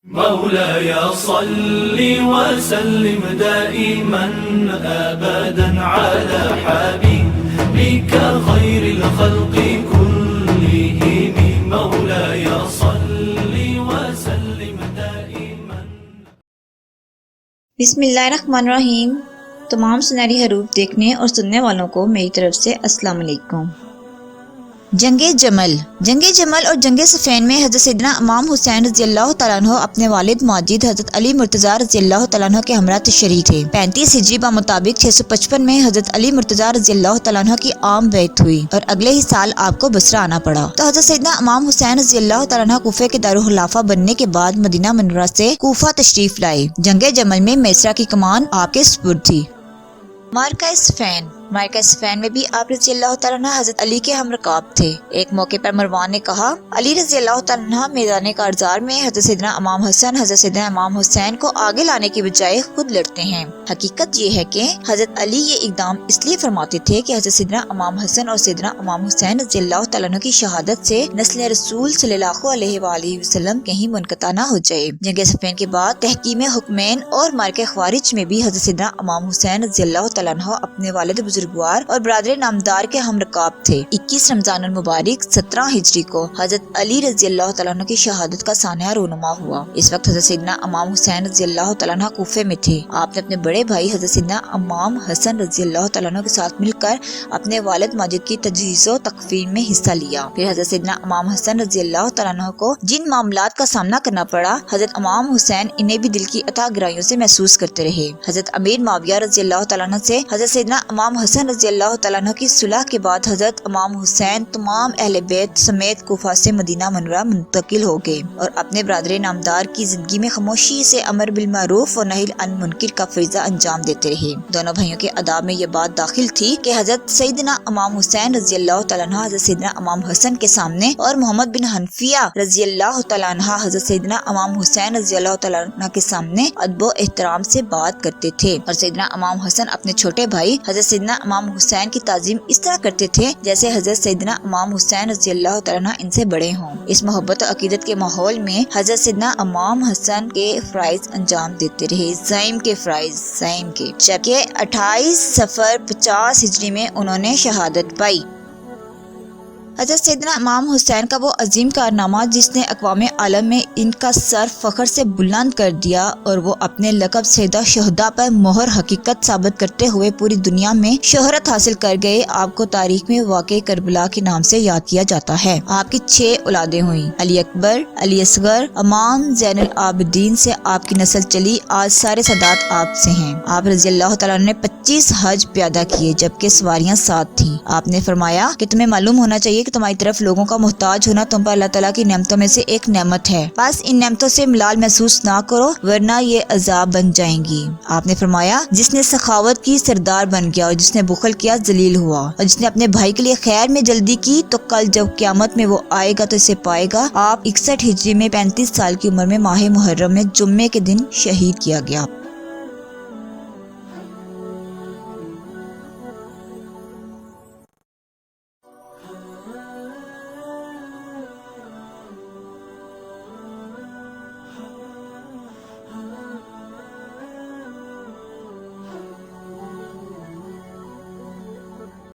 مولاي صل وسلم دائما أبدا على حبيبك خير الخلق كلهم مولاي صل وسلم دائما. بسم اللہ الرحمن الرحیم. تمام سنہری حروف دیکھنے اور سننے والوں کو میری طرف سے السلام علیکم. جنگ جمل اور جنگ سفین میں حضرت سیدنا امام حسین رضی اللہ تعالیٰ عنہ اپنے والد ماجد حضرت علی مرتضیٰ رضی اللہ تعالیٰ عنہ کے ہمراہ تشریح تھے. 35 ہجری مطابق 655 میں حضرت علی مرتضیٰ رضی اللہ تعالیٰ عنہ کی عام بیعت ہوئی اور اگلے ہی سال آپ کو بصرہ آنا پڑا. تو حضرت سیدنا امام حسین رضی اللہ تعالیٰ عنہ کوفے کے دارالخلافہ بننے کے بعد مدینہ منورہ سے کوفہ تشریف لائے. جنگ جمل میں میسرہ کی کمان آپ کے سپرد تھی. مارکہ سفین میں بھی آپ رضی اللہ تعالیٰ عنہ حضرت علی کے ہم رکاب تھے. ایک موقع پر مروان نے کہا علی رضی اللہ تعالیٰ عنہ میدان کارزار میں حضرت سیدنا امام حسن حضرت سیدنا امام حسین کو آگے لانے کی بجائے خود لڑتے ہیں. حقیقت یہ ہے کہ حضرت علی یہ اقدام اس لیے فرماتے تھے کہ حضرت سیدنا امام حسن اور سیدنا امام حسین رضی اللہ تعالیٰ عنہ کی شہادت سے نسل رسول صلی اللہ علیہ وآلہ وسلم کہیں منقطع نہ ہو جائے. جنگ سفین کے بعد تحکیم حکمین اور مارکہ خوارج میں بھی حضرت سیدنا امام حسین رضی اللہ تعالیٰ عنہ اپنے والد بزرگوار اور برادر نامدار کے ہم رکاب تھے. 21 رمضان المبارک 17 ہجری کو حضرت علی رضی اللہ تعالیٰ عنہ کی شہادت کا سانحہ رونما ہوا. اس وقت حضرت سیدنا امام حسین رضی اللہ تعالیٰ عنہ کوفے میں تھے. آپ نے اپنے بڑے بھائی حضرت سیدنا امام حسن رضی اللہ تعالیٰ عنہ کے ساتھ مل کر اپنے والد ماجد کی تجہیز و تکفین میں حصہ لیا. پھر حضرت سیدنا امام حسن رضی اللہ تعالیٰ عنہ کو جن معاملات کا سامنا کرنا پڑا حضرت امام حسین انہیں بھی دل کی عطا گرائیوں سے محسوس کرتے رہے. حضرت امیر معاویہ رضی اللہ تعالیٰ عنہ سے حضرت سیدنا امام حسن رضی اللہ تعالیٰ عنہ کی صلح کے بعد حضرت امام حسین تمام اہل بیت سمیت کوفہ سے مدینہ منورہ منتقل ہو گئے اور اپنے برادر نامدار کی زندگی میں خاموشی سے امر بالمعروف اور نہی عن منکر کا فریضہ انجام دیتے رہے. دونوں بھائیوں کے آداب میں یہ بات داخل تھی کہ حضرت سیدنا امام حسین رضی اللہ تعالیٰ عنہ حضرت سیدنا امام حسن کے سامنے اور محمد بن حنفیہ رضی اللہ تعالیٰ عنہ حضرت سیدنا امام حسین رضی اللہ تعالیٰ عنہ کے سامنے ادب و احترام سے بات کرتے تھے اور سیدنا امام حسن اپنے چھوٹے بھائی حضرت سیدنا امام حسین کی تعظیم اس طرح کرتے تھے جیسے حضرت سیدنا امام حسین رضی اللہ تعالیٰ عنہ ان سے بڑے ہوں. اس محبت و عقیدت کے ماحول میں حضرت سیدنا امام حسن کے فرائض انجام دیتے رہے. زائم کے فرائض جبکہ 28 صفر 50 ہجری میں انہوں نے شہادت پائی. حضرت سیدنا امام حسین کا وہ عظیم کارنامہ جس نے اقوام عالم میں ان کا سر فخر سے بلند کر دیا اور وہ اپنے لقب سیدہ شہداء پر مہر حقیقت ثابت کرتے ہوئے پوری دنیا میں شہرت حاصل کر گئے. آپ کو تاریخ میں واقع کربلا کے نام سے یاد کیا جاتا ہے. آپ کی 6 اولادیں ہوئیں. علی اکبر، علی اصغر، امام زین العابدین سے آپ کی نسل چلی. آج سارے سادات آپ سے ہیں. آپ رضی اللہ تعالیٰ نے 25 حج پیادہ کیے جبکہ سواریاں 7 تھیں. آپ نے فرمایا کہ تمہیں معلوم ہونا چاہیے کہ تمہاری طرف لوگوں کا محتاج ہونا تم پر اللہ تعالیٰ کی نعمتوں میں سے ایک نعمت ہے. بس ان نعمتوں سے ملال محسوس نہ کرو ورنہ یہ عذاب بن جائیں گی. آپ نے فرمایا جس نے سخاوت کی سردار بن گیا اور جس نے بخل کیا ذلیل ہوا اور جس نے اپنے بھائی کے لیے خیر میں جلدی کی تو کل جب قیامت میں وہ آئے گا تو اسے پائے گا. آپ 61 ہجری میں 35 سال کی عمر میں ماہ محرم میں جمعے کے دن شہید کیا گیا.